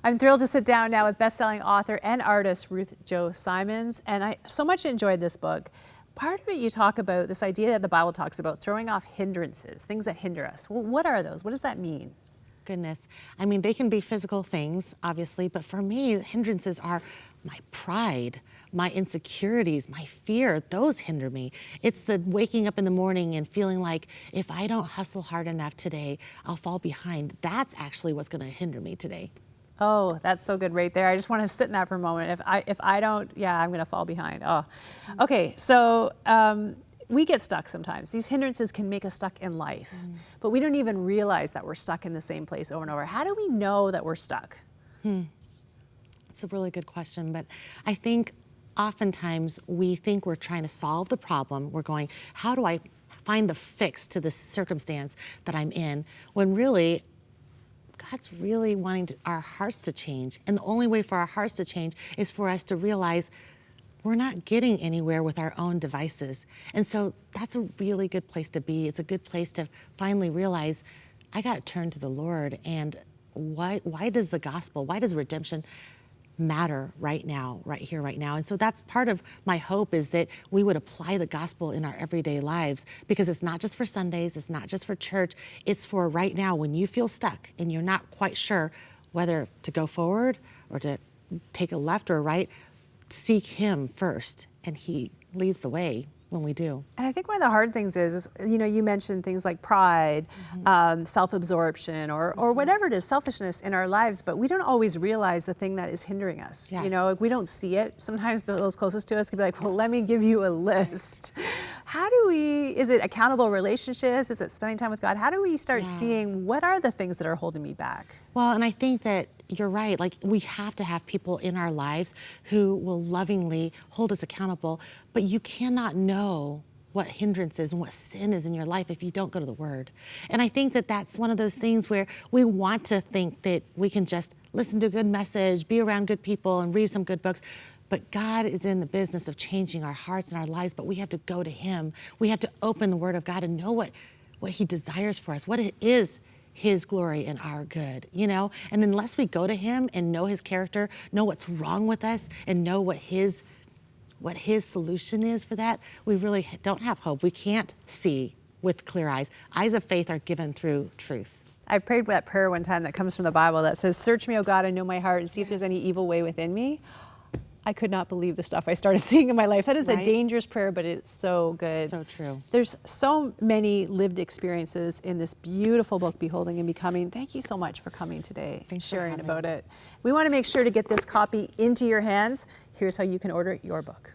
I'm thrilled to sit down now with best-selling author and artist Ruth Chou Simons, and I so much enjoyed this book. Part of it you talk about this idea that the Bible talks about throwing off hindrances, things that hinder us. Well, what are those? What does that mean? Goodness. I mean, they can be physical things, obviously, but for me, hindrances are my pride, my insecurities, my fear. Those hinder me. It's the waking up in the morning and feeling like if I don't hustle hard enough today, I'll fall behind. That's actually what's going to hinder me today. Oh, that's so good right there. I just want to sit in that for a moment. If I don't, yeah, I'm going to fall behind. Oh, okay. So we get stuck sometimes. These hindrances can make us stuck in life, but we don't even realize that we're stuck in the same place over and over. How do we know that we're stuck? It's a really good question, but I think oftentimes we think we're trying to solve the problem. We're going, how do I find the fix to this circumstance that I'm in? When really, God's really wanting our hearts to change. And the only way for our hearts to change is for us to realize we're not getting anywhere with our own devices. And so that's a really good place to be. It's a good place to finally realize I got to turn to the Lord. And why does the gospel, why does redemption matter right now, right here, right now? And so that's part of my hope, is that we would apply the gospel in our everyday lives, because it's not just for Sundays, it's not just for church, it's for right now when you feel stuck and you're not quite sure whether to go forward or to take a left or a right. Seek Him first, and He leads the way when we do. And I think one of the hard things is you know, you mentioned things like pride, self-absorption, or whatever it is, selfishness in our lives, but we don't always realize the thing that is hindering us. Yes. You know, like we don't see it. Sometimes those closest to us can be like, well, let me give you a list. How do we, is it accountable relationships? Is it spending time with God? How do we start seeing what are the things that are holding me back? Well, and I think that you're right. Like, we have to have people in our lives who will lovingly hold us accountable, but you cannot know what hindrances and what sin is in your life if you don't go to the Word. And I think that that's one of those things where we want to think that we can just listen to a good message, be around good people, and read some good books. But God is in the business of changing our hearts and our lives, but we have to go to Him. We have to open the Word of God and know what He desires for us, what it is His glory and our good, you know? And unless we go to Him and know His character, know what's wrong with us, and know what His solution is for that, we really don't have hope. We can't see with clear eyes. Eyes of faith are given through truth. I prayed that prayer one time that comes from the Bible that says, search me, O God, and know my heart, and see if there's any evil way within me. I could not believe the stuff I started seeing in my life. That is a dangerous prayer, but it's so good. So true. There's so many lived experiences in this beautiful book, Beholding and Becoming. Thank you so much for coming today and sharing about it. We want to make sure to get this copy into your hands. Here's how you can order your book.